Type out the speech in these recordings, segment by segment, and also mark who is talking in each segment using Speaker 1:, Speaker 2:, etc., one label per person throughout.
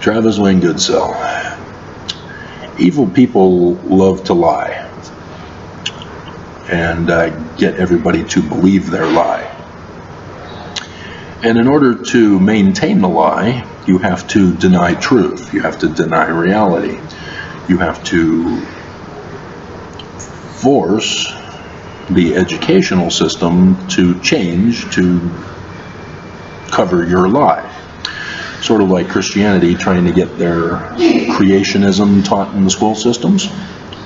Speaker 1: Travis Wayne Goodsell. Evil people love to lie and get everybody to believe their lie. And in order to maintain the lie, you have to deny truth. You have to deny reality. You have to force the educational system to change to cover your lie. Sort of like Christianity trying to get their creationism taught in the school systems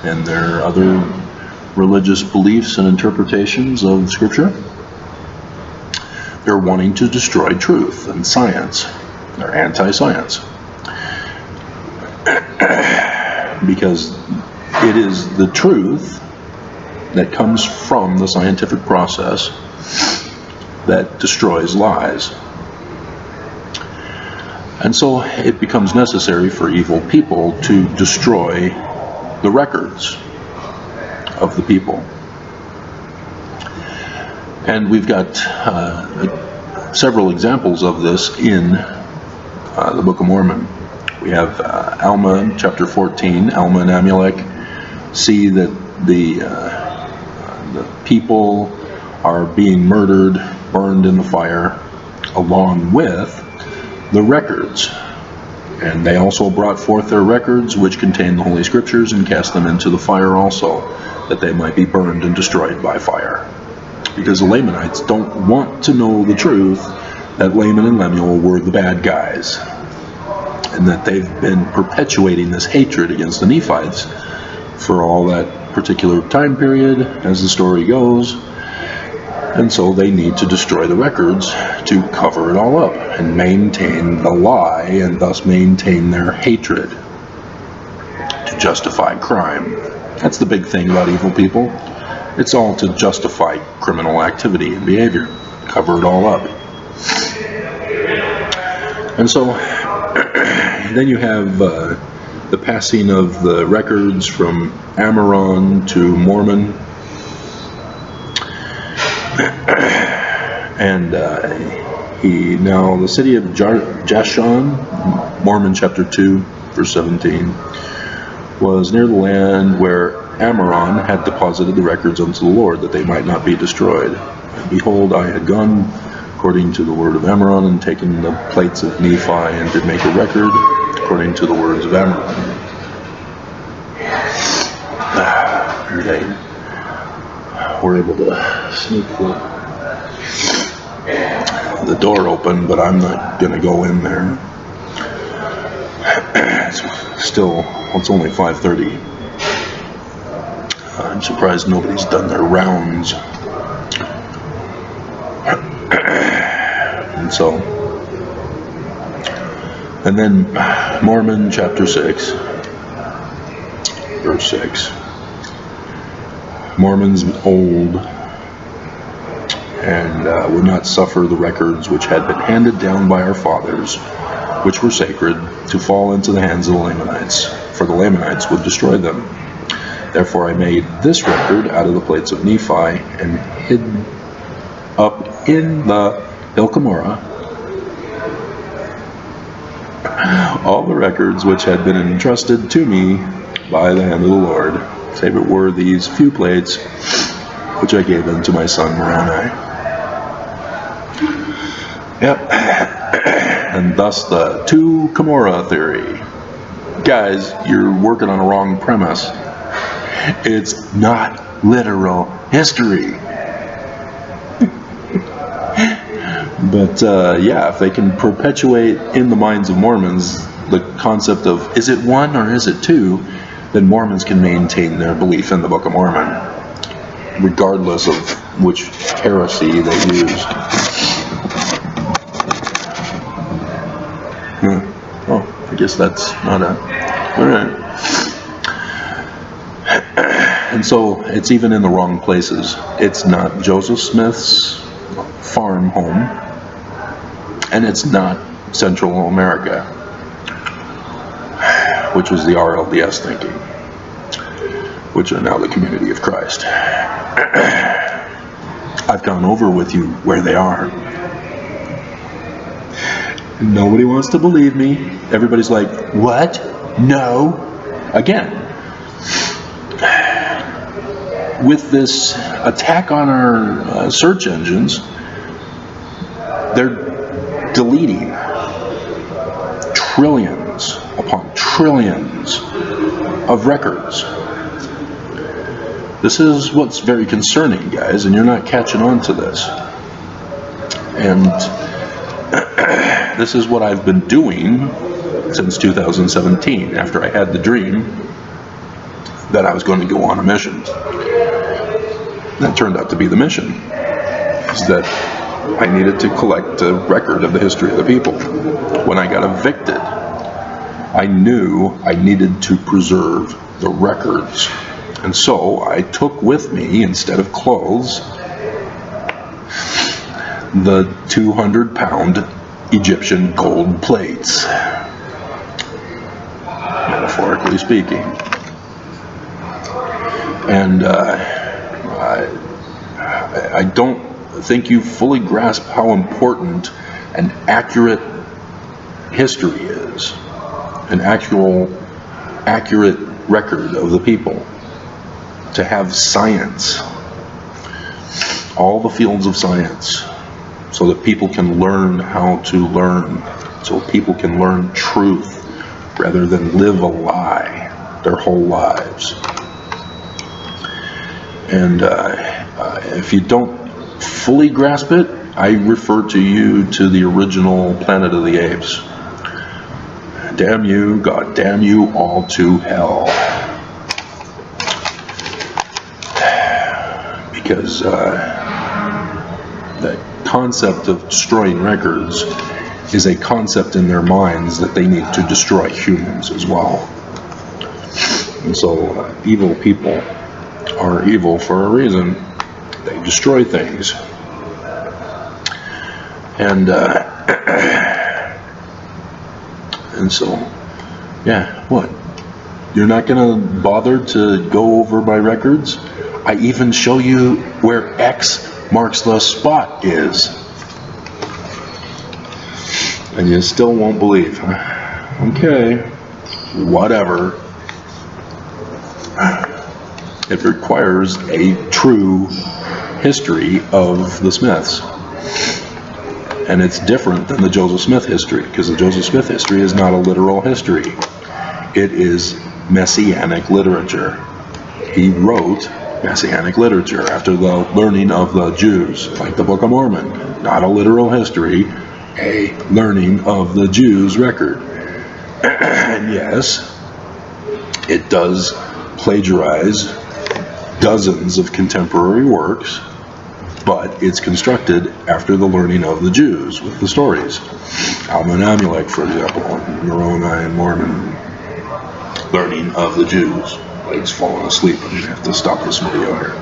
Speaker 1: and their other religious beliefs and interpretations of Scripture. They're wanting to destroy truth and science. They're anti-science. Because it is the truth that comes from the scientific process that destroys lies. And so it becomes necessary for evil people to destroy the records of the people. And we've got several examples of this in the Book of Mormon. We have Alma, chapter 14. Alma and Amulek see that the people are being murdered, burned in the fire, along with the records. And they also brought forth their records, which contain the Holy Scriptures, and cast them into the fire also, that they might be burned and destroyed by fire. Because the Lamanites don't want to know the truth that Laman and Lemuel were the bad guys, and that they've been perpetuating this hatred against the Nephites for all that particular time period, as the story goes. And so they need to destroy the records to cover it all up and maintain the lie, and thus maintain their hatred to justify crime. That's the big thing about evil people. It's all to justify criminal activity and behavior, cover it all up. And so then you have the passing of the records from Amoron to Mormon. And now the city of Jashan, Mormon chapter 2, verse 17, was near the land where Amoron had deposited the records unto the Lord, that they might not be destroyed. And behold, I had gone according to the word of Amoron, and taken the plates of Nephi, and did make a record according to the words of Amoron. Okay. We're able to sneak the door open, but I'm not going to go in there. It's only 5:30. I'm surprised nobody's done their rounds. And then Mormon chapter 6, verse 6. Mormons old and would not suffer the records which had been handed down by our fathers, which were sacred, to fall into the hands of the Lamanites, for the Lamanites would destroy them. Therefore I made this record out of the plates of Nephi, and hid up in the Hill Cumorah all the records which had been entrusted to me by the hand of the Lord, save it were these few plates which I gave unto my son Moroni. Yep. And thus the two Cumorah theory. Guys, you're working on a wrong premise. It's not literal history. But yeah, if they can perpetuate in the minds of Mormons the concept of, is it one or is it two, then Mormons can maintain their belief in the Book of Mormon, regardless of which heresy they use. Oh, I guess that's not a... Alright. And so it's even in the wrong places. It's not Joseph Smith's farm home, and it's not Central America, which was the RLDS thinking, which are now the Community of Christ. I've gone over with you where they are. Nobody wants to believe me. Everybody's like, what? No. Again, with this attack on our search engines, they're deleting trillions upon trillions of records. This is what's very concerning, guys, and you're not catching on to this. And this is what I've been doing since 2017, after I had the dream that I was going to go on a mission. That turned out to be the mission, is that I needed to collect a record of the history of the people. When I got evicted, I knew I needed to preserve the records. And so I took with me, instead of clothes, the 200-pound Egyptian gold plates, metaphorically speaking. And I don't think you fully grasp how important an accurate history is, an accurate record of the people. To have science, all the fields of science, so that people can learn how to learn, so people can learn truth rather than live a lie their whole lives. And if you don't fully grasp it, I refer to you to the original Planet of the Apes. Damn you, God damn you all to hell. Because the concept of destroying records is a concept in their minds that they need to destroy humans as well. And so evil people are evil for a reason. They destroy things. And so, yeah, what? You're not going to bother to go over my records? I even show you where X marks the spot is. And you still won't believe. Okay, whatever. It requires a true history of the Smiths. And it's different than the Joseph Smith history, because the Joseph Smith history is not a literal history. It is messianic literature. He wrote messianic literature after the learning of the Jews, like the Book of Mormon. Not a literal history, a learning of the Jews record. And yes, it does plagiarize dozens of contemporary works, but it's constructed after the learning of the Jews with the stories. Alma and Amulek, for example, Moroni and Mormon learning of the Jews. Blake's falling asleep. I'm going to have to stop this video here.